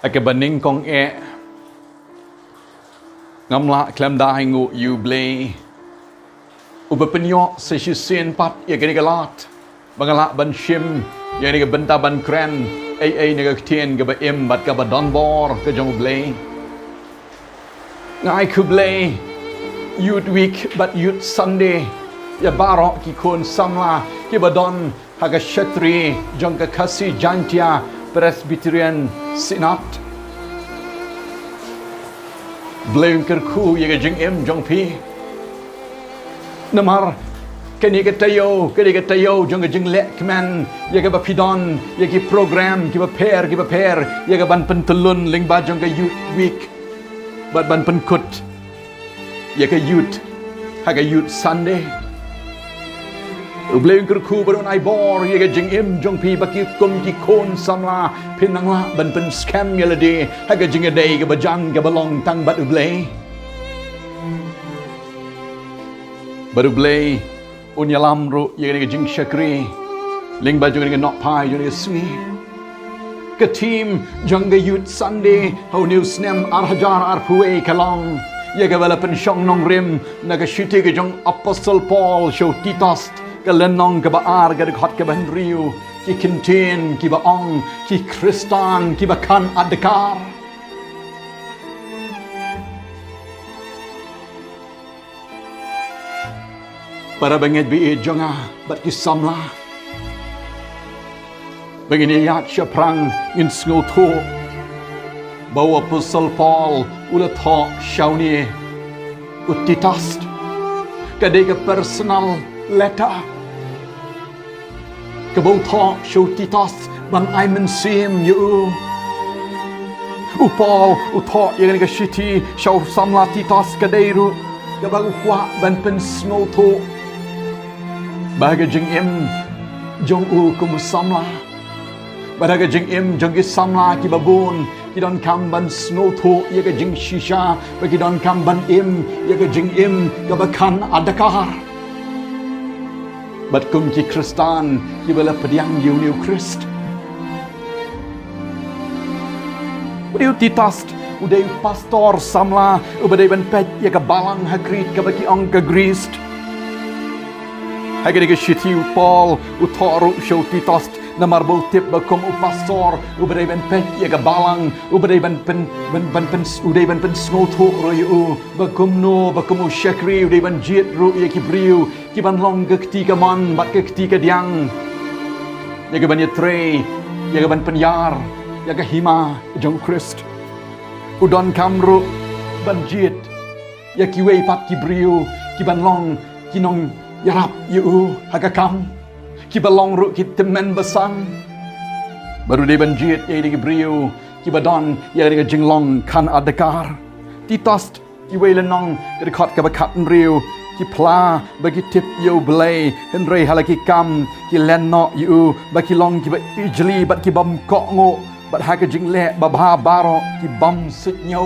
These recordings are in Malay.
Ake baning kong ngamla klem dahi ngu you blay ubepenyo sesisen pat ya gani galat bangala ban shim ya ni benta ban kren ai ni tien ga ba em bat ga ba don bor ga jong blay ngai ku blay youth week but youth sunday ya baroh ki kon samla ki ba don haga shatri jong ga kasi jantia presbyterian synod Blame kerku ya jeng em jong pi namar kani katayo jong jeng lek man ya ga bapidon ya ki program ki pair ya ga ban pentelun ling ba jong ga youth week ban penkut ya ga youth ha ga youth sunday Blame kerku baron ai bor ya ga jeng em jong pi baki kum ki kon samla pinangla ban pen scam ya lade ha ga jeng day ga bajang ga balong tang bat ublay baru blay unyalam ru ya ga jeng shakri ling ba jong ga nok pai jong ga sui ka team jong ga youth sunday how new snem ar hajar ar puwe kalong ya ga bala pen shong nong rim na ga shite ga jong apostle paul show titos ka lenong ka baar ka khot ka ban riu ki contain ki ba ong ki Khristan ki ba kan Adkar para banget bi jonga bat ki samla begini yat syaprang in sngoto bawa apostle Paul ula tho shauni utitas kadai ka personal letter Kebau talk show Titos ban I men sim you Paul talk yang ni shiti show samla Titos kadairu kabang kwa ban pen snow to baga jeng em jong kum samla baga jeng em jong ki samla ki babun ki don kam ban snow to ya ga jeng shisha bagi don kam ban em ya ga jeng em kabakan Adkar Bat kum ki Khristan ki bala pediang you new Christ. Udiu Titos udai pastor samla ubadai ban pet ya ka balang hagrit ka baki ong ka grist. Hagade ka shiti Paul utoru show Titos na marbol tip bakum pastor ubadai ban pet ya ka balang ubadai ban pen udai ban pen snoto royu bakum shakri udai ban jit ru ya ki briu ki ban long ke ketika man bat ke ketika diang ya ke ban tre ya ke ban penyar ya ke hima jong Christ udon kamru ban jit ya ki wei pat ki briu ki ban long ki nong yarap yu hakakam ki balong ru ki temen basang baru de ban jit ya ki briu ki badon ya ke jinglong kan Adkar Titos ki wei lenong ke khot ka bakat riu ki pla bagi tip yo blay henry halaki kam ki lenno yu bagi long ki ba ijli bat ki bam ko ngo bat ha ka jing le ba ba baroh ki bam sit nyo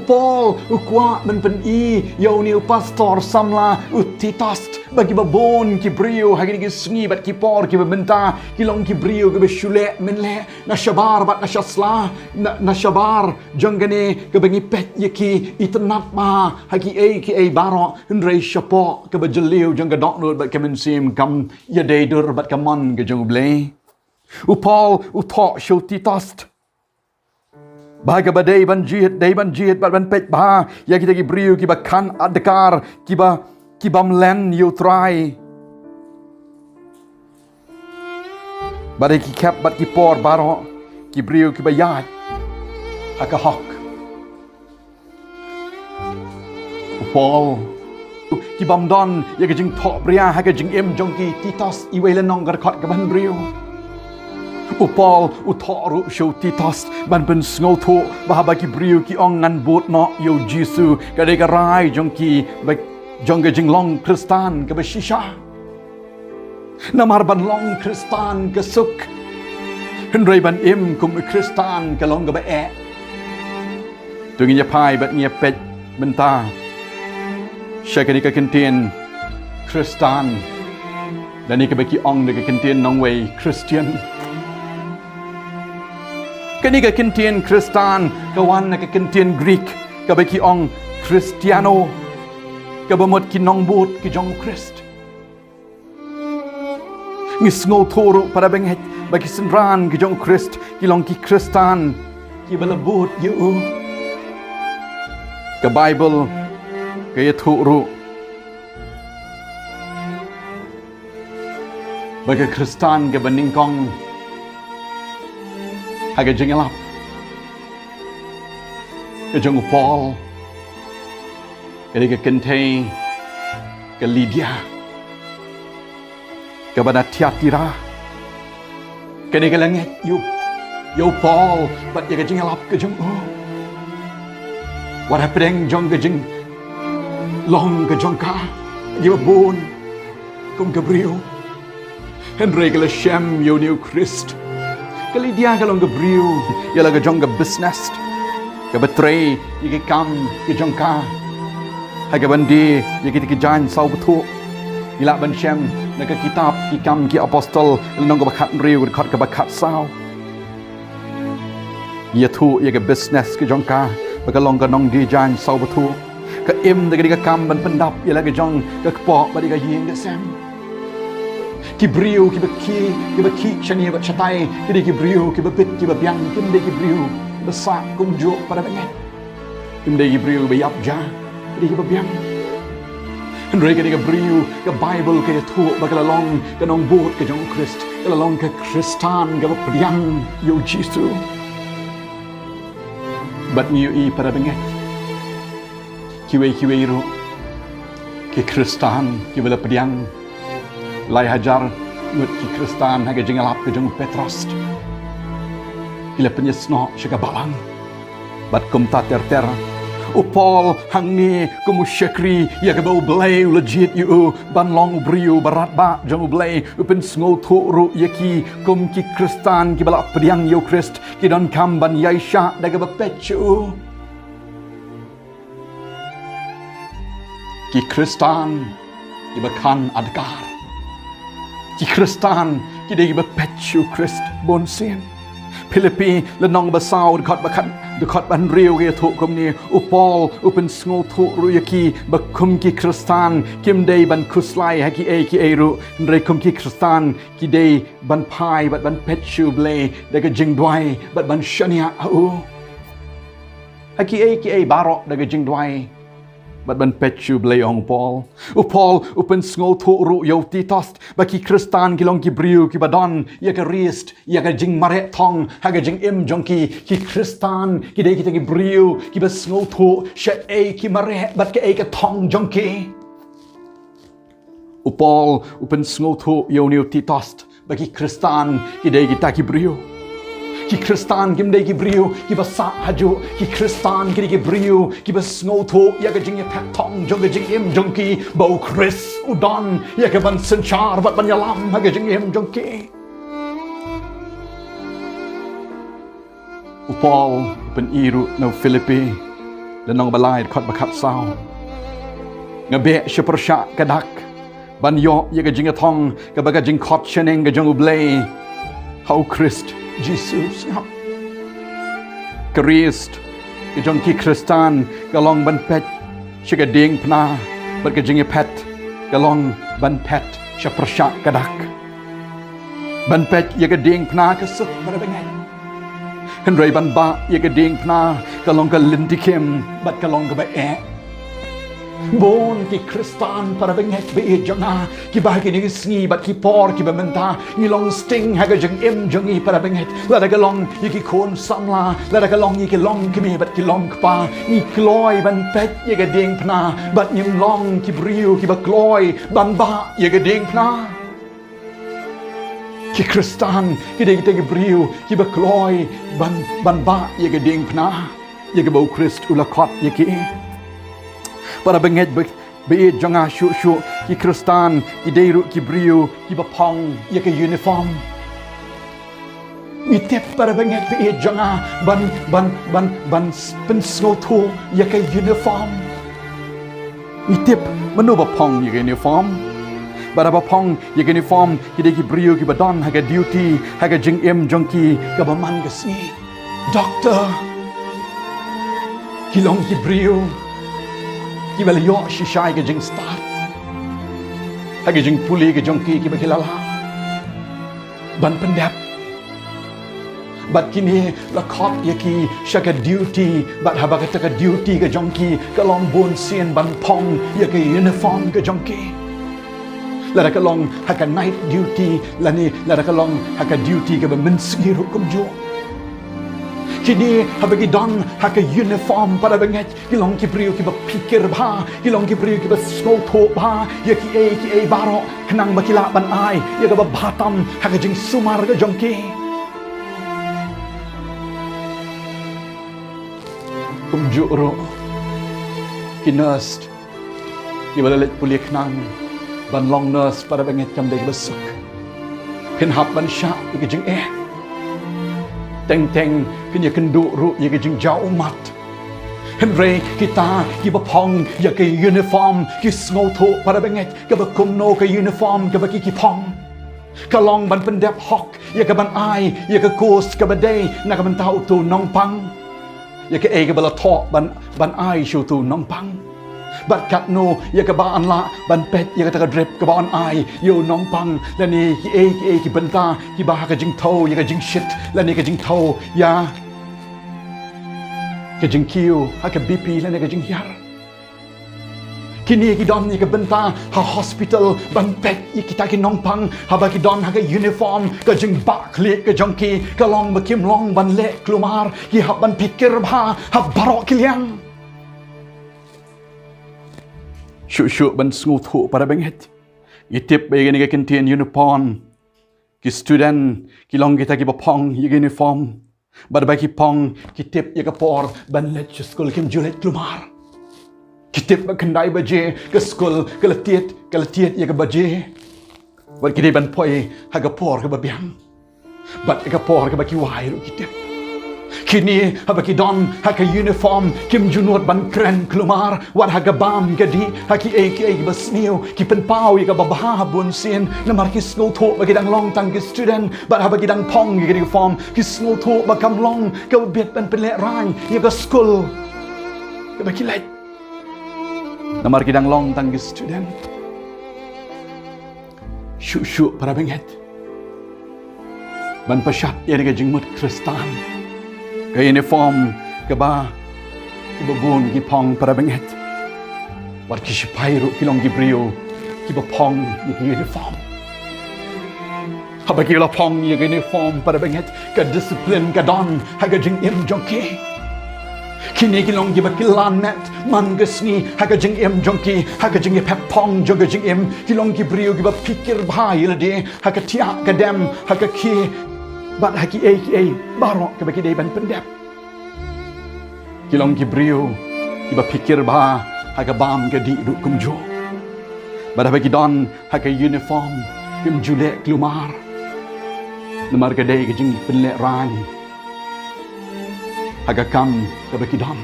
Paul kwa ben pen I yo ni pastor samla Titos bagi babon ki brio hagi ki sngi bat ki por ki benta ki long ki brio ki beshule menle na shabar bat na shasla na shabar jongane ke bangi pet ye ki itnap ma hagi ki baroh henry shapo ke bajeliu jong dok nut bat kemen sim kam ye dur bat kamon ke jong blay Paul talk show Titos Baga badai ban jihad bat ban pet bah ya kita ki briu ki bakan Adkar ki bam len you try badai ki kap bat ki por baroh ki briu ki bayat haka hok Paul ki bam don ya ki jing thok bria haka jing em jong ki Titos I wei lenong gar khot ka ban briu Paul utoru show Titos ban pen sngoto bahaba ki briu ki ong ngan bot no yo Jesu kadai ka rai jong ki jong ga jinglong Khristan ka bashisha namar ban long Khristan ka suk henry ban im kum Khristan ka long ka ba e tu ngi pai bat ngi pet benta shakani ka contain Khristan dan ni ka baki ong de ka contain nong way Christian Kani ka kintian Khristan, kawan na ka kintian Greek, ka ba ki ong Cristiano, ka ba mot kinong but ki jong Christ. Ngis ngau toru para benget bagi senran ki jong Christ, ki long ki Khristan, ki balabut yu. Ka Bible ka yaturu. Bagi Khristan ka baningkong haga jengelap ka jong Paul ka kentay ka Lydia ka bana Tiatira ka langit yo Paul bat ya ka jengelap ka jong what happening jong ka jeng long ka jong ka yo bon kum Gabriel Henry ka Shem yo new Christ kali dia kalau Gabriel ya laga jong ka business ka betray ya kam ka jong ka haga bandi ya kita jan sau betu ila ban Shem na ka kitab ki kam ki apostol nong ka bakat riu ka ka bakat sau ya tu ya ka business ka jong ka baka long ka nong di jan sau betu ka im da ka kam ban pendap ya laga jong ka kpok ba di ka yin ka sem ki brio ki baki chani ba chatai ki brio ki bapit ki babyang kim de ki brio basa kum jo pada bengat kim de ki brio ba yap ja ki babyang Henry ka brio ka Bible ka tu ba ka long ka nong bot ka jong Christ ka long ka Khristan ka babyang yo Jesu bat niyo I pada bengat kiwe ro ki Khristan ki bala babyang lai hajar ngut ki Khristan haga jengalap ke jeng Petros ila penyesno syaka balang bat kum ta ter o Paul hangni kum syakri ya ka bau blai legit you ban long brio barat ba jeng blai upen sngo thu ru yaki kum ki Khristan ki bala pediang yo Christ ki don kam ban yaisha daga bapechu ki Khristan ki bakan Adkar ki Khristan ki dei bapechu Christ bon sin Philippi lenong basau dekat ban riu ge thu kum ni u Paul upen sngo thu ru yaki bakum ki Khristan kim dei ban kuslai ha ki ei ru ndrei kum ki Khristan ki dei ban pai bat ban pechu ble daga jing dwai bat ban shania au ha ki ei baroh daga jing dwai bat ban pechu ble ong Paul upen sngo thu ru yo Titos baki Khristan ki long ki briu ki badon ya ka rist ya ka jing mare thong ha ka jing im jong ki Khristan ki dei ki ta ki briu ki ba sngo thu she ki mare bat ka ka thong jong ki Paul upen sngo thu yo new Titos baki Khristan ki dei ki ta ki briu ki Khristan kim dei ki briu ki ba sa haju ki Khristan ki briu ki ba sngo thu ya ka jing ya phat thong jong ka jing im jong ki bau Chris udon ya ka ban sanchar bat ban yalam ha ka jing im jong ki Paul pen iru no Philippi lenong balai khot bakat sao ngabe shepersha kadak ban yo ya ka jing ya thong ka ba ka jing khot cheneng ka jong ublei how Christ Jesus Christ ke jong ki Khristan ka long ban pet shika ding pna bat ka jing pet ka long ban pet sha prasha kadak ban pet ya ka ding pna ka suk ba bengai Henry ban ba ya ka ding pna ka long ka lintikem bat ka long ka ba bon ki Khristan para bengai be jonga ki ba ki ni sngi bat ki por ki ba menta ni long sting ha ga jeng im jongi para bengai la da ga long yi ki kon samla la da ga long yi ki long ki mi bat ki long pa ni kloi ban pet ye ga ding pna bat nim long ki briu ki ba kloi ban ba ye ga ding pna ki Khristan ki de ki briu ki ba kloi ban ba ye ga ding pna ye ga bau Christ ula khot ye ki para benget be jonga shu ki Khristan ki deiru ki briu ki bapong ya ke uniform itep para benget be jonga ban pen sngo thu ya ke uniform itep manu bapong ya ke uniform bara bapong ya ke uniform ki de ki briu ki badon ha ke duty ha ke jing em jongki ka baman ke sni doktor kilong kibriu kibalayo shishay ke jing start hage jing puli ke jongki kibakilala ban pendap bat kini la khot yaki shaka duty bat habaka taka duty ke jongki kalong bon sien ban pong yaki uniform ke jongki la kalong haka night duty lani la kalong haka duty ke mensiru kumjo kini habagi don haka uniform pada benget kilong kibriu kiba phikir bha kilong kibriu kiba skotho bha ya kiei baroh kenang bakila ban ai ya ka batam haka jing sumar ke jongki kumjuro kinast kibalalet pulik nang ban long nurse pada benget kam dei besuk pen hap ban sha ikijing teng kenya kenduk ru ya ke jing jauh mat henry kita kiba pong ya ke uniform ki sngo tho pada benget ke bakumno ke uniform ke baki ki pong kalong ban pendep hok ya ke ban ai ya ke kos ke badai na ke ban tau tu nong pang ya ke ke bala tho ban ai shu tu nong pang bat kat no ya ke ba an la ban pet ya ke ta drip ke ba an ai yo nong pang la ni ki benta ki ba ka jing tho ya ke jing shit la ni ke jing tho ya ke jing kiu ha ke bp la ni ke jing yar kini ki don ni ke benta ha hospital ban pet ya kita ki nong pang ha ba ki don ha ke uniform ke jing ba klik ke jongki ke long ba kim long ban le klumar ki ha ban phikir bha ha baroh kiliang syuk ban sngu thu pada benget itip ba ni ke kentien uniform ki student ki long kita ki bapong ye uniform bar ba ki pong ki tip ye ka por ban let school kim julet klumar ki tip ba kendai ba je ke school ke letiet ye ka ba je bar ki ban poi ha ka por ka ba biang bat ka por ka ba ki wai ru ki tip kini habaki don haka uniform kim junot ban kren klumar wat haga bam gadi haki aka basniu ki pen pau ya babah bun sin na markis ngo tho bagi dang long tang ki student bat habaki dang pong ki uniform ki ngo tho bakam long ka bet ban pen le ran ya ga school ka baki let na marki dang long tang ki student shu para benget ban pashat ya ga jingmut Khristan ke uniform ke ba ki babun ki pong pada benget wat ki sipai ru ki long ki brio ki ba pong ni ki uniform habaki la pong ni ki uniform pada benget ke discipline ke don ha ga jing im jongki kini ki long ki ba ki lan net man gesni ha ga jing im jongki ha ga jing pep pong jong ga jing im ki long ki brio ki ba phikir bhai la de ha ga tia ga dem ha ga ki bat haki kiei baroh ke bagi dei ban pendap kilong ki brio ki ba phikir ba haga bam ke di du kumjo bat bagi don haga uniform kim jule klumar namar ke dei ke jing penle ran haga kam ke bagi don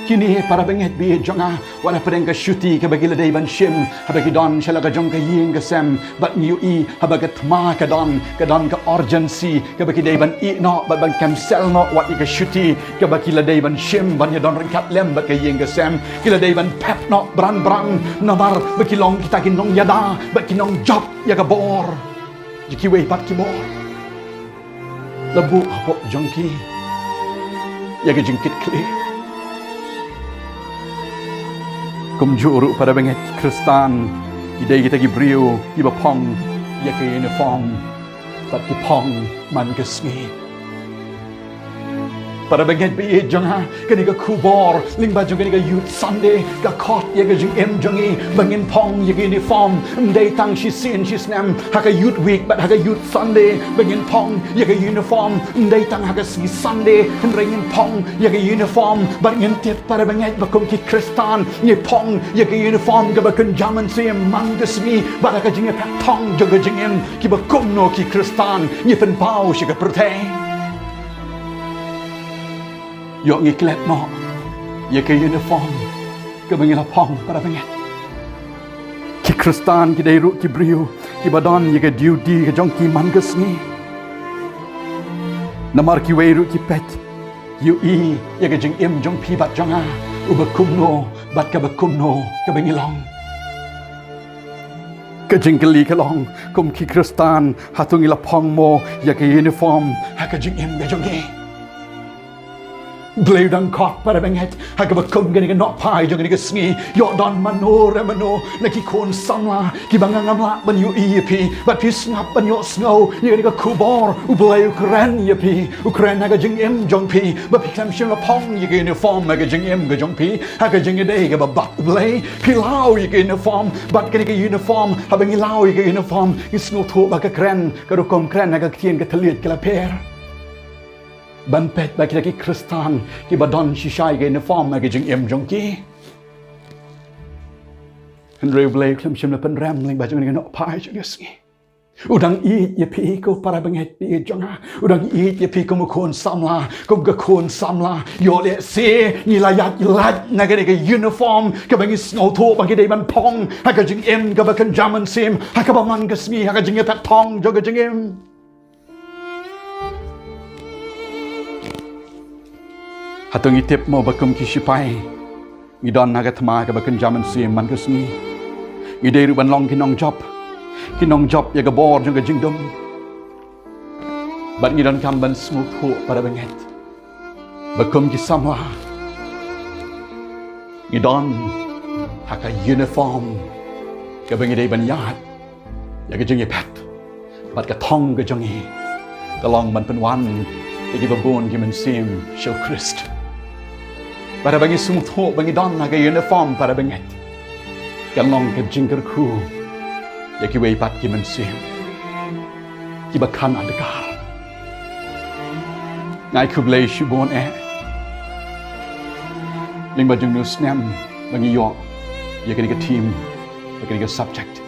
kini para benget bi jonga wala pedeng ka shuti ke bagi ladai ban shim habagi don shala ka jong ka ying ka sem bat new e habaga thma ka don ka urgency ke bagi dai ban e no bat ban cancel no wat ka shuti ke bagi ladai ban shim ban ya don ringkat lem bat ka ying ka sem ki ladai ban pep no brang namar bagi long kita ki nong yada bat ki nong job ya ka bor jiki we pat ki bor labu hop jongki ya ka jingkit kli kumjuru pada benget Khristan idai kita ki brio ki bapong ya ke uniform pat ki pong man ke sngi para benget bi jonga kani ka kubor ling ba jong kani ka youth Sunday ka khot ya ka jing em jongi bangin pong ya ke uniform dai tang shi sin shi snam ha ka youth week but ha ka youth Sunday bangin pong ya ka uniform dai tang ha ka si Sunday ringin pong ya ka uniform bangin tet para benget ba kum ki Khristan ni pong ya ka uniform ka ba kun jaman sim mang ke sngi ba ka jing pa pong jong ka jing em ki ba kum no ki Khristan ni pen pau shi ka protei yo ngi klet no ya ke uniform ke bangila pong para benget ki Khristan ki dai ru ki brio ki badon ya ke duty ke jong ki man ke sngi Namar ki weiru ki pet. Yu i ya ka jing im jong pi bat jong a. Ubakum no bat ka bakum no ka bengilong. Ka jing kali ka long kum ki Khristan hatung ila pong mo ya ka uniform ha ka jing im ga jong e. Blue dang khot para benget ha ka bakum ga ni ka nok pai jong ni ka sngi yo don mano na ki kon samla ki bangangam la ban yu i pi bat pi snap ban yo snow ya ni ka kubor u blue Ukraine ya pi Ukraine ha ka jing im jong pi ba pi klam shim la pong ya ka uniform ha ka jing im ga jong pi ha ka jing de ga ba bat blue pi lao ya ka uniform bat ka ni ka uniform ha bang lao ya ka uniform ki snow tho ba ka kren ka ro kom kren ha ka kien ka thliet ka la per ban pet ba ki Khristan ki ba don shishai ga uniform ma ga jing em jong ki hen re ble klam shim la pen ram ling ba jong ni no pai jong sngi udang i ye pi ko para banget pi jong a udang i ye pi ko mo kon samla ko ga kon samla yo le se ni la yak lat na ga uniform ka bang snow tho ba ki dei ban pong ha ga jing em ga ba kan jaman sim ha ka ba man ga smi ha ga jing ta thong jo ga jing em hatung itip mo bakum ki sipai ngidon naga thma ka bakan jaman sim man ka sni ngidei ru ban long kinong job ya ga bor jong ga jingdom bat ngidon kam ban smooth ho para banget bakum ki samla ngidon haka uniform ka bangi dei ban yat ya ga jing pat bat ka thong ga jong e ka long ban pen wan ki babon ki man sim show Christ para bangi smooth ho bangi don na ga uniform para banget kalong ka jingker khu ya ki wei pat ki man sim ki bakan Adkar ngai khu blei shubon ling ba jung nu snam bangi yo ya ka team ya ka subject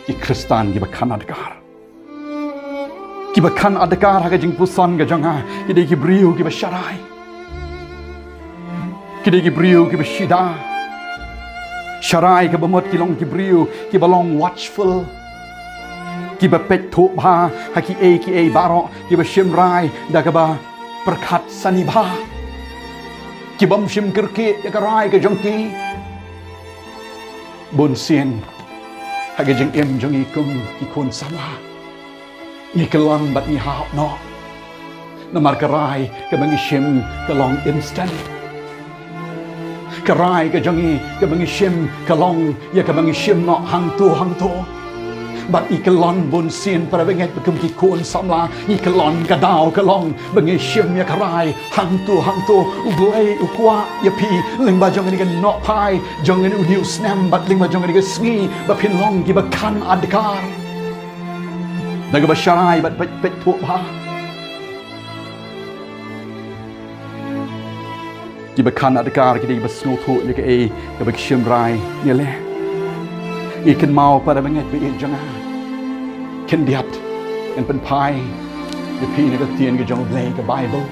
ki Khristan ki bakan Adkar ki bakan Adkar ha ga jing puson ga janga ki dei ki briu ki ba sharai ki dei ki briu ki ba shida sharai ka ba mot ki long ki briu ki ba long watchful ki ba pet tho ba ha ki ei baroh ki ba shim rai da ka ba perkhat sani ba ki bam shim kirke ya ka rai ka jong ki bon sien ha ga jing em jong i kum ki kon sama ni kelon bat ni hao no namar karai ka bangi shim ka long instant karai ka jangi ka bangi shim ka long ya ka bangi shim no hang tu bat I kelon bon sien para benget bekum ki kon samla I kelon ka dao ka long bangi shim ya karai hang tu ublei ukwa ya pi ling ba jong ni ka no pai jong ni u new snam bat ling ba jong ni ka sngi ba pin long ki ba kan Adkar Naga ba sharai bat pet tho ba ki ba kan Adkar ki dei ba snow tho ni ka e ka ba shim rai ni le I kan mau pada banget be janga kan diat kan pen pai ye pi ni ka tien ka jong blai ka Bible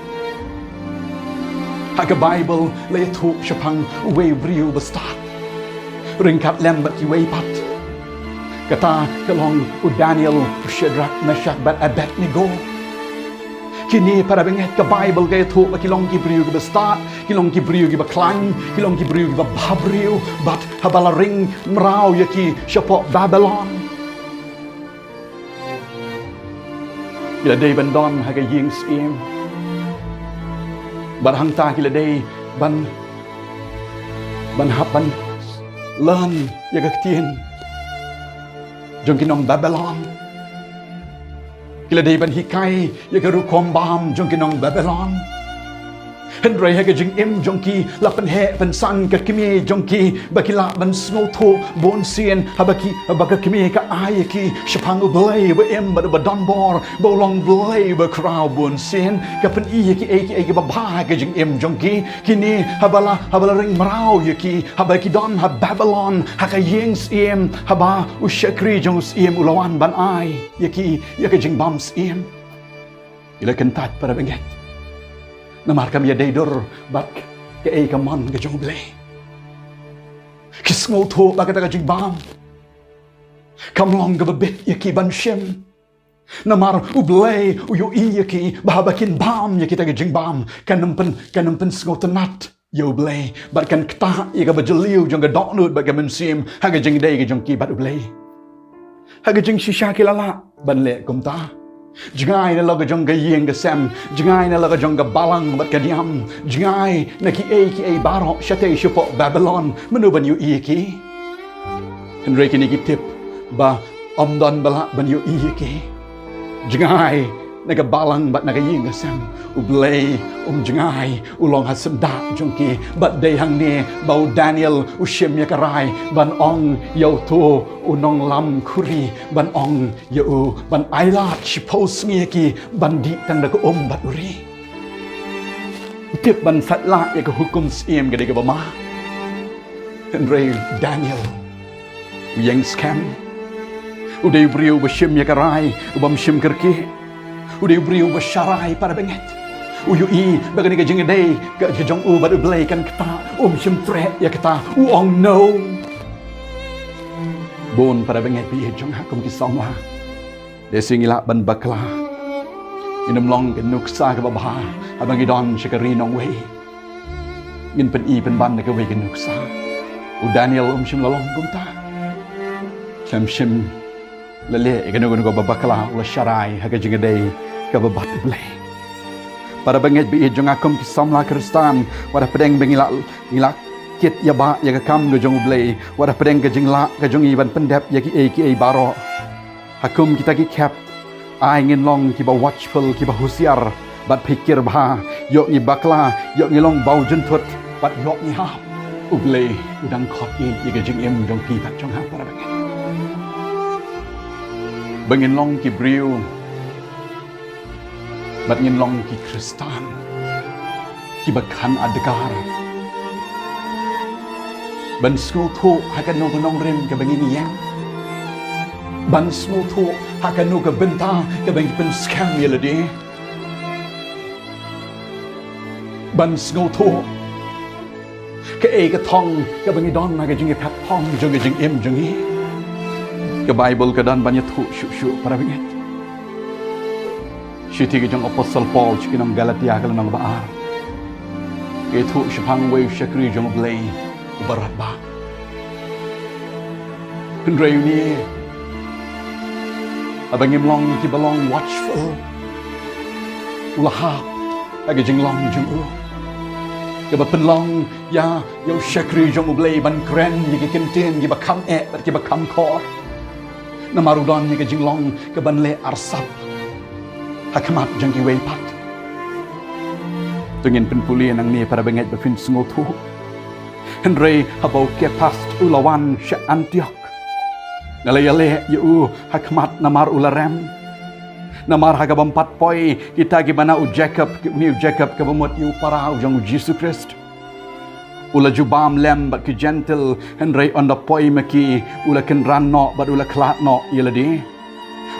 ha ka Bible le thu shapang we briu ba start ring kat lem bat ki we pat kata kalong u Daniel u Shadrach Meshach bat Abednego kini para benget ka Bible ga thu ba kilong ki briu ba start kilong ki briu ki ba klang kilong ki briu ki ba babriu bat habala ring mrau yaki shapok Babylon kila day bandon haga ying siem ban hang ta kila day ban hap ban learn yaga tien jong kinong Babylon kila day ban hikai yaga ru kombam jong kinong Babylon Henry haga jing im jong ki la pen he pen san ka kimi jong ki bakila ban snow tho bon sien habaki baka kimi ka ai ki shapang u blai ba em ba don bor bo long blai ba crowd bon sien ka pen I ki ba ba ka jing im jong ki kini habala ring marau ki habaki don ha Babylon ha ka yeng siem haba u shakri jong siem ulawan ban ai ki jing bam siem ila kentat para benget namar kam ya deidur bat ke ei ka man ke jong blai kis ngo tho ba ka jing bam kam long ka bit ya ki ban shim Namar ublay uyo iyaki bahabakin bam ya kita gejing bam kanampen sngotenat yo blay barkan kta ya bajeliu jong gadoknut bagamen sim haga jing day gejong kibat ublay haga jing shisha kilala banle kumta Jangai na laga jong gayeng gasem, jangai na laga jong gabalang bat kadiam, jangai na kiei baroh syate syupo Babylon menuban yu iki. Henry kini tip ba omdon bala ban yu iki. Jangai na gabalang bat na gayeng gasem, ublay jangai ulong hasenda jongki bat dayang ni bau Daniel ushim ya karai ban ong yau tu unong lam kuri ban ong yau ban ailat shipos ngeki ban di tang da ko bat uri tip ban satla ya ko hukum sim gade ga bama Henry Daniel yang scam uday brio bashim ya karai ubam shim kerki uday brio basharai para benget uyui bagani gajing day gajong bat ublay kan kata shim tre ya kata uong no bon para benget pi jong hakum ki songwa desingila ban bakla inam long kan nuksa ka babaha abang idon shikari nong we ngin pen i pen ban ka we kan nuksa u Daniel shim lalong kumta shim lale ikanu ko babakla la sharai ha gajing day ka babat ublay para banget bi jong akum ki samla Khristan wada pedeng bengila kit ya ba ya kam do jong ublay wada pedeng ka jingla ka jong iban pendep ya kiei baroh hakum kita ki cap ai ngin long ki ba watchful ki ba husiar bat phikir ba yok ni bakla yok ni long bau jentut bat yok ni ha ublay udang khot ye ka jing em jong pi bat jong ha para banget bengin long ki briu bat ngin long ki Khristan Kiba Adkar ban school to hakan nong rem ka bangini yang ban school to hakan no ka benta ka bang pen scam yelade ban school to ka ka thong ka bangi don na ka jing phat thong jong ka jing em jong hi ka Bible ka dan banyak thu shu para binget Shiti ke jong Apostle Paul chikinam Galatia ka nang baar. Ke thu shapang we shakri jong blay ubarat ba. Henry ni abang imlong ki balong watchful. Ulahap ag jing long jong u. Ke ba penlong ya yo shakri jong blay ban kren ye ki kentin ye ba kam bat ki ba kam khot. Namarudon ye ke jing long ke ban le arsap. Hakamat jangki way pat. Tungin penpuli nang ni para benget befin sengotu. Henry habau ke past ulawan sya Antioch. Nalayale yu hakamat namar ularem. Namar hagabam pat poi kita gimana Jacob kabamot yu para ujang Jesus Christ. Ula jubam lem bat ki gentle Henry on the poi maki ula kenran no bat ula klat no yeladi.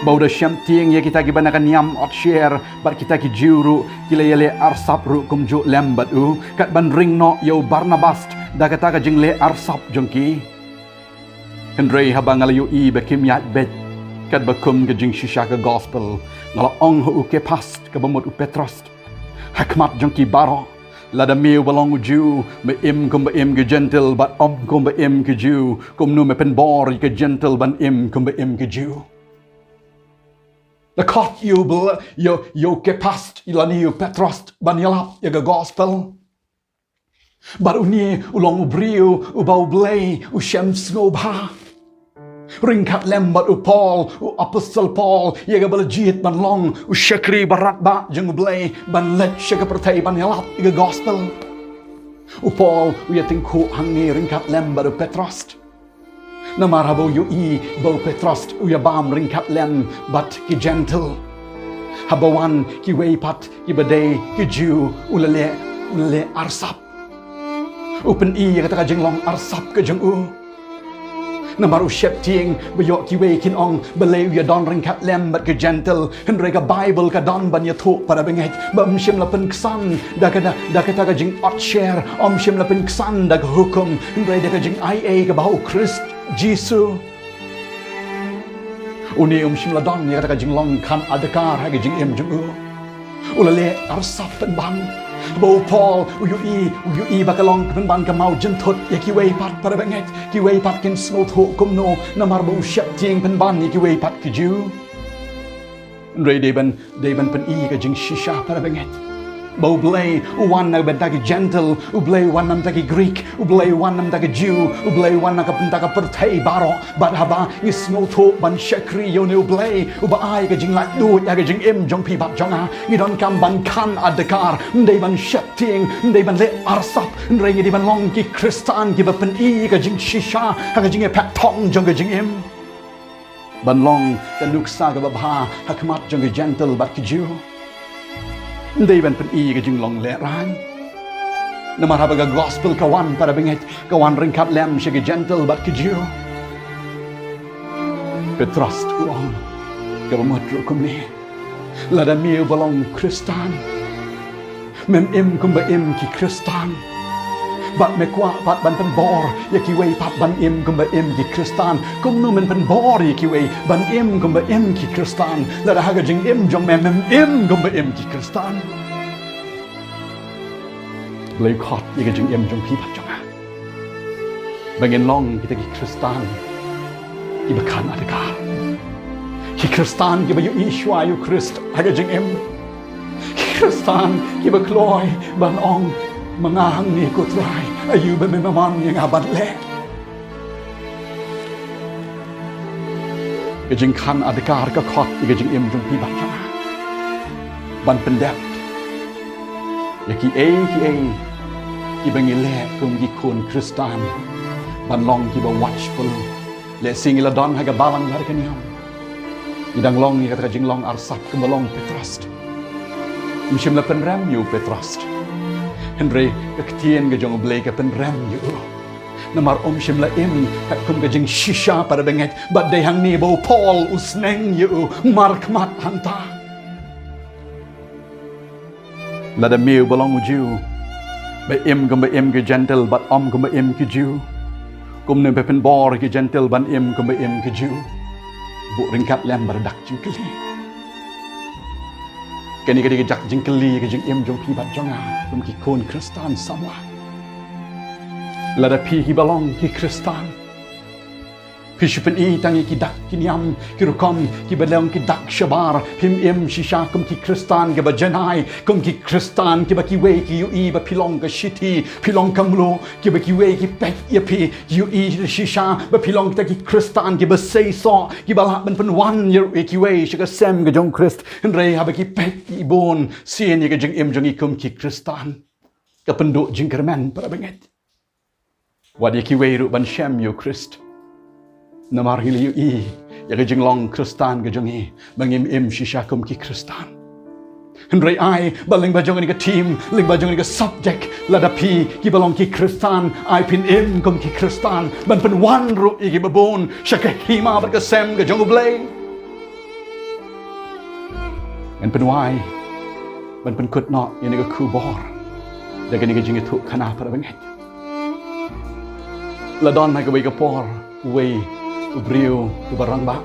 Bau da syam tiang ya kita gibana kan yam ot share bat kita ki juru kilayale arsap ru kumju lembat u kat ban ring no yo Barnabas da kata ka jingle arsap jongki Henry habang alayu I bakim yat bet kat bakum ka jing shisha ka gospel ngala ong hu ke past ka bamut u Petros hakmat jongki baroh lada miu balong ju me im kum ba im ke gentle bat om kum ba im ke ju kum nu me pen bor ke gentle ban im kum ba im ke ju The khot yo ke past ilani yo Petros banyalap ya gospel. Baru ni ulong ubriu ubau blay ushem snobha. Ringkat lembat Paul Apostle Paul ya balajit ban long ushakri barat ba jeng blay ban let shaka pertai banyalap ya gospel. Paul ya tingku hangi ringkat lembat Petros. Namarabo yu bau Petros uya bam ringkat lem bat ki gentle habawan ki weipat ki badai ki ju ulale arsap upen kata ka jenglong arsap ke jeng u namaru syep ting bayok ki wei kin ong balai uya don ringkat lem bat ki gentle henry ka Bible ka don ban ya thuk para benget bam shim la pen ksan da kata ka jeng ot share shim la pen ksan da hukum henry da ka jeng ia ka bau Christ Jisu Uni shimladon ya kata jing long kan adkar ha jing em jung ulale arsap penbang Bau Paul uyui bakalong penbang kamau jentut ya kiwei pat pada banget kiwei pat kin snot ho kumno namar bau syap ting penban ya kiwei pat keju Ray deban pen I ka jing shisha pada banget Bau blay uwan na bentagi gentle ublay wan nam tagi Greek ublay wan nam tagi Jew ublay wan na kapentaka pertai baroh bat haba is no to ban shakri yo ne ublay uba ai ka jing lat du ya ka jing im jong pi bat jonga ni don kam ban kan adkar ndai ban shating ndai ban le arsap ndai ngi ban long ki Khristan ki ba pen I ka jing shisha ha ka jing e pat tong jong ka jing im ban long ka nuksa ka ba bha hakmat jong ka gentle bat ki Jew Ndai ban pen I ka jing long le ran Namar haba ka gospel kawan para benget kawan ringkat lem siya ka gentle bat ka Jew Petrust uang ka bamadro kumni Lada miu balong Khristan Mem im kumba im ki Khristan Bat me kwa pat ban pen bor ya kiwei pat ban im kumba im ki Khristan kum nu men pen bor ya kiwei ban im kumba im ki Khristan Lada haga jing im jong mem im kumba im ki Khristan Blay khot ya jing im jong pi pat jonga Bangin long kita ki Khristan Kiba kan adkar Ki Khristan kiba yu ishwa yu Christ haga jing im Ki Khristan kiba kloy ban ong Mangahang ni ko try ayu ba memaman yang abad le Kajing kan adkar ka khot kajing im jong pi bat jonga Ban pendep Ya kiei Kiba ngile kum ki kun Khristan Ban long kiba watchful Le sing ila don haga balang har kanyam Idang long ni kata jing long arsap kumbalong Petrust Mishim la penram yu Petrust Henry kektien ke jong blay ke penram yu Namar shim la im kat kum ke jing shisha pada benget Bad day hang ni bau Paul usneng yu mark mat hanta Lada miu balong uju Ba im ke gentle bat kum ba im ke ju Kum ne pen bor ke gentle ban im kum ba im ke ju Bu ringkat lem baradak ju keli Kani ke jak jing keli ke jing im jong pi bat jonga kum ki kon Khristan samwa Lada pi ki balong ki Khristan Pi shipen I tangi ki dak ki niam ki rukom ki balong ki dak shabar pim im shisha kum ki Khristan ke ba janai kum ki Khristan ki ba ki wei ki yu I ba pilong ka shiti pilong kamlo ki ba ki wei ki pek ya pi yu I shisha ba pilong ta ki Khristan ki ba sei so ki ba la ban pen wan yu ki wei shi ka sem ke jong Christ rei ha ba ki pek I bon sien ye ke jing im jong I kum ki Khristan ka penduk jing kermen para benget wad ye ki wei ru ban shem yu Christ Namar hili yu I ya ke jing long Khristan ke jong I bangim im shisha kum ki Khristan Henry I baling bajong ni ke team ling bajong ni ke subject lada pi ki balong ki Khristan I pin im kum ki Khristan ban pen wan ru I ki babon shaka hima bat ke sem ke jong blay ban pen wai ban pen kut no ye ni ke ku bor da ke ni ke jing tu khana para benget la don na ke wei ke por wei ubriu ubarang ba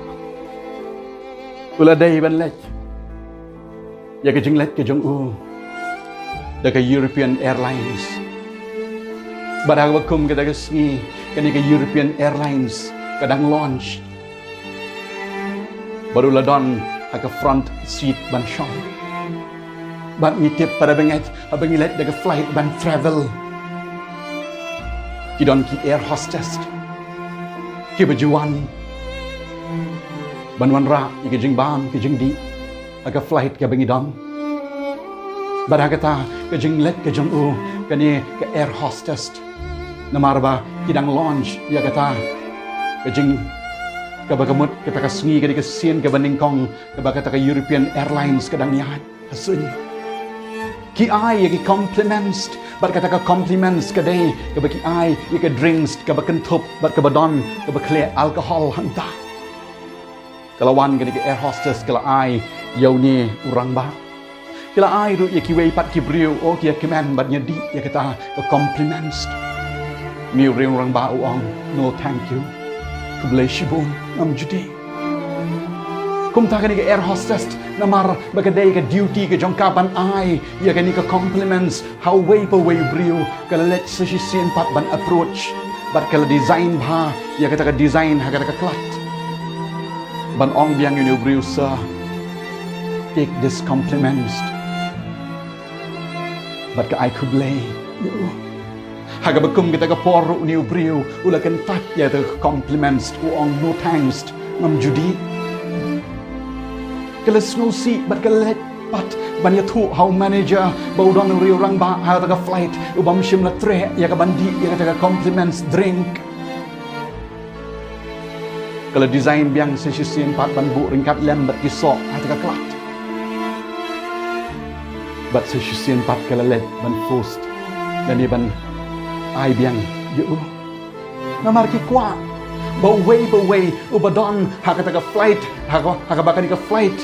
ula day ban lech ya ke jing lech ke jong u da ke European Airlines barang wakum ke da ke sngi ke European Airlines kadang launch baru la don ha ke front seat ban shop ban ngitip pada benget abang let da ke flight ban travel ki don ki air hostess ki bajuan banwan ra ke jing bam ke jing di aga flight ke bangi dam barakata ke jing let ke jong u kani ke air hostess namarba kidang launch ya kata ke jing ke bagamut ke pakasngi ke sien ke baningkong ke bakata ke European Airlines kadang yat hasun ki ai ki compliments bat kata ka compliments ka day ka baki ai ka drinks ka bakentup bat ka badon ka bakle alcohol hanta kalawan ka air hostess kala ai yauni urang ba kala ai ru ki wei pat ki briu o ki kemen bat nyadi ya kata ka compliments ni urang ba uang no thank you ku bless you bon am judi kum ta kan air hostess namar bagadai ka duty ka jong kapan ai ya kan ka compliments how way pa way brio kala let session pat ban approach bat kala design bha ya kata ka design ha kata ka klat ban ong biang you brio sir take this compliments but ka I could lay haga bakum kita ka por ni brio ulakan tat ya the compliments ong no thanks ngam judi kala snow see but kala let pat ban ya thu how manager bau dong rio rang ba ha ta ka flight ubam shim la tre ya ka bandi ya ka compliments drink kala design biang session pat ban bu ringkat lem bat kisok ha ta ka klat bat session pat kala let ban post dan dia ban ai biang yu namar ki kwa baway ubadon hakata ka flight haka bakani ka flight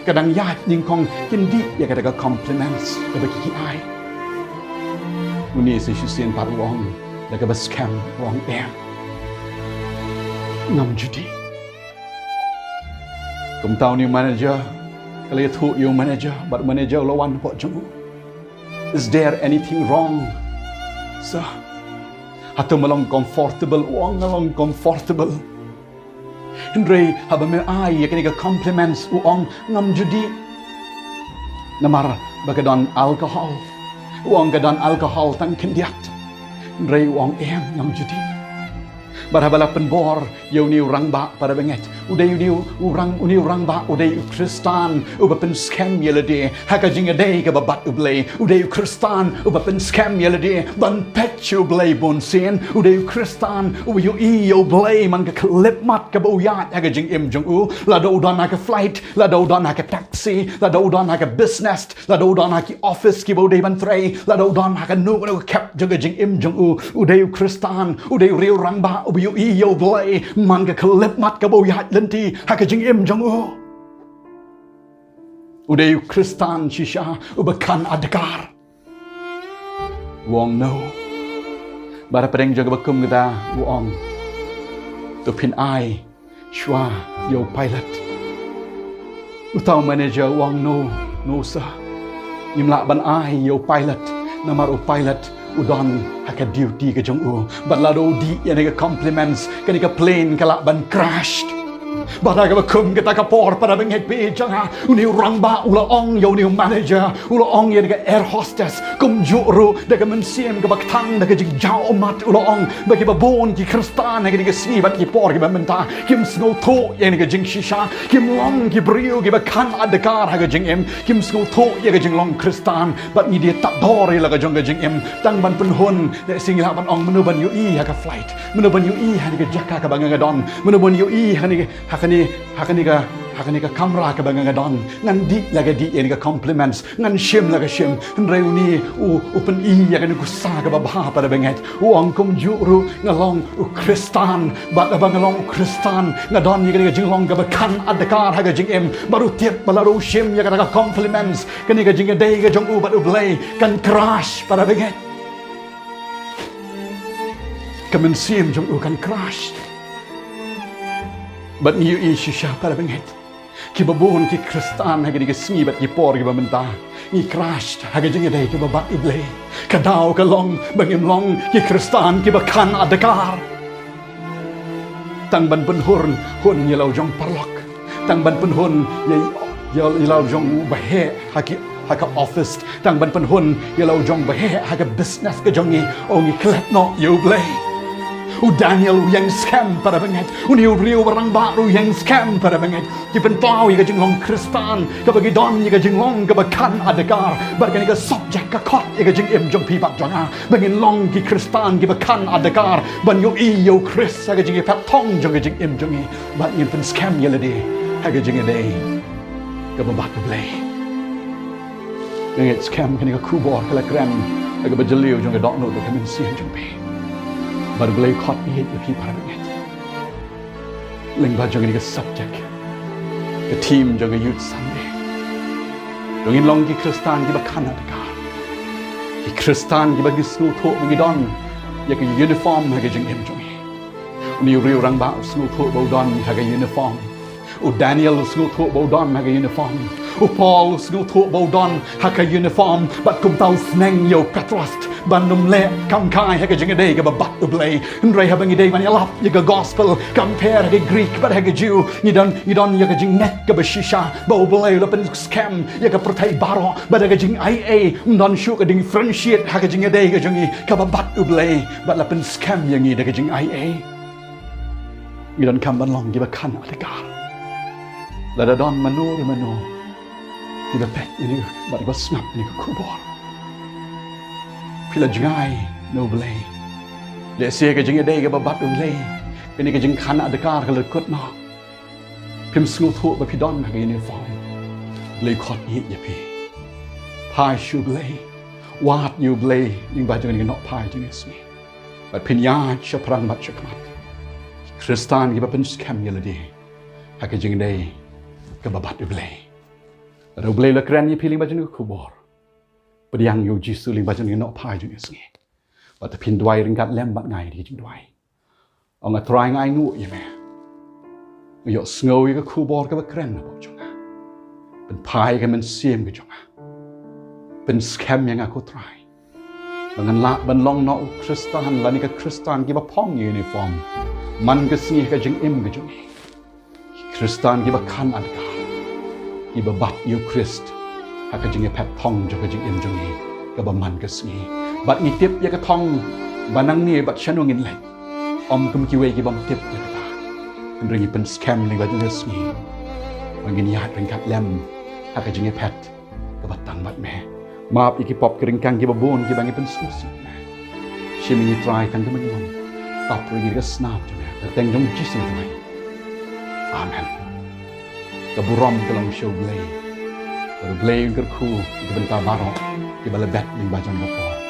kadang yat ning kong hindi ya kata ka compliments ka baki ai uni se shin par wong da ka bas scam wong em ngam judi kum tau ni manager kala thu you manager but manager lawan po jemu is there anything wrong sir atau malong comfortable uang malong comfortable Henry haba me ai ya kini compliments uang ngam judi namar bagadon alcohol uang gadon alcohol tang kendiat Henry uang em ngam judi barhabala penbor yau ni urang ba para benget udai uni urang ba udai Khristan ubapen scam yelade hakajing adai ka babat ublay udai Khristan ubapen scam yelade ban petchu blay bon sen udai Khristan uyu yo blay man ka klip mat ka boyat hakajing im jong u la do don ka flight la do don ka taxi la do don ka business la do don ka office ki bodai ban tray la do don ka no cap jagajing im jong u udai Khristan udai riu rang ba uyu yo blay man ka klip mat ka boyat lenti hakajing im jong u udai Khristan shisha ubakan Adkar wong no bara pedeng jaga bakum kita wong tu pin ai shwa yo pilot utau manager wong no sir nimla ban ai yo pilot namar pilot udon haka duty ke jong u balado di yani ka compliments kani ka plane kala ban crashed baraga bakum kita ka por para benget pe janga uni rangba ula ong yo ni manager ula ong yani ka air hostess kum juru daga mensiem ka baktang daga jig jao mat ula ong bagi babon ki Khristan ki ka sni bat ki por ki bamenta kim snow to yani ka jing shisha kim long ki brio ki bakan Adkar ha ka jing em kim snow to ya ka jing long Khristan bat ni dia tak dori la ka jong ka jing em tang ban penhun de singla ban ong menu ban yu i ha ka flight menu ban yu i ha ni ka jaka ka banganga don menu ban yu i ha ni hakani ka kamera ka banganga don ngan di laga di yani ka compliments ngan shim laga shim reuni open i ya kan ku sa ka babha para benget uang kum juru ngalong Khristan bat abang ngalong Khristan ngadon ni ka jinglong ka bakan Adkar ha ka jing em baru tiap balaro shim ya ka compliments kani ka jing dai ka jong u bat ublay kan crash para benget kamen sim jong u kan crash bat ni i shisha para benget ki babon ki Khristan ha ki sni bat ki por ki bamenta ni crashed ha jing dai ki babat iblay kadau ka long bangim long ki Khristan ki bakan Adkar tang ban penhurn hun ye lau jong parlok tang ban penhun ye lau jong bahe ha ka office tang ban penhun ye lau jong bahe ha ka business ka jong ni ongi klat no you blay Daniel yang scam para benget rio barang baru yang scam para benget ki pentau ye ka jinglong Khristan ka bagi don ye ka jinglong ka bakan Adkar barkan ka subject ka khot ye ka jing em jong pi bak jong a bangin long ki Khristan ki bakan Adkar ban yo i yo Chris ka jing pat thong jong ka jing em jong i bat yin pen scam ye lade ha ka jing day ka babat blay nget scam kan ka kubor kala kram ka bajeliu jong ka dok no ka min sian jong pe baru boleh khot ihit ki para benget lengba jong ni ka subject ka team jong youth Sunday jong in long ki Khristan ki bakan Adkar ki Khristan ki bagi snu tho ngi don ya ka uniform ha ka jong em jong ni rio rang ba snu tho bo don ha ka uniform Daniel sngo tho bodon ha uniform. Paul sngo tho bodon ha uniform. But kum tau sneng yo Petros ban num le kam kai ha jinga day ga bat ublay. Ndray ha bangi day ban yalap yaga gospel compare ha Greek but ha Jew. You don't yaga jing net ga shisha bo blay lapen scam yaga protai baroh but ha jing ia non shu ga differentiate ha jinga day ga jingi ka bat ublay but lapen scam yangi da ga jing ia. You don't come along give a kan Adkar. Let a don mano give a pet in you but it was snap in you kubor. Pila jingai no blay. Le se ga jinga day ga bat ublay. Kini ga jing kan Adkar ga le kot no. Pim smooth ho ba pidon ha uniform. Le khot yi ya pi. Pai shu blay. Wat you blay ing ba jinga not pai jinga me. But pin ya chaprang mat chakmat. Khristan giba pen scam yeladi. Haka jing day kababat ublay. Ublay la kran yi piling ba jinu kubor. Padiang yo jisu ling ba jinu not pai jinu sngi. But the pin dwai ring kat lem bat ngai di jing dwai. Ong a try ngai ngu yi me. Yo sngo yi ka kubor ka ba kran na bo jonga. Pen pai ka men siem ka jonga. Pen scam yang aku try. Bangan la ban long no Khristan la ni ka Khristan giba pong uniform. Man ka sngi ka jing im ka jongi. Khristan giba kan Adkar. Giba bat yu Christ. Haka jing pet thong jo ka jing im jongi. Ka ba man ka sngi. Bat ni tip ya ka thong. Banang ni bat shanu ngin lai. Om kum kiwe giba tip ya ka ta. Ringi pen scam li ba jing sngi. Bangin yat ring kat lem. Haka jing pet. Ka bat tang bat me. Maap iki pop kering kang giba bon giba ngi pen susi me. Shimi try kang ka manong. Tap ringi ka snap jo me. Teng jong jisu mai. Amen. Kaburam dalam show blay. Blay gerku di bentar baroh di balabet di bajan kapor.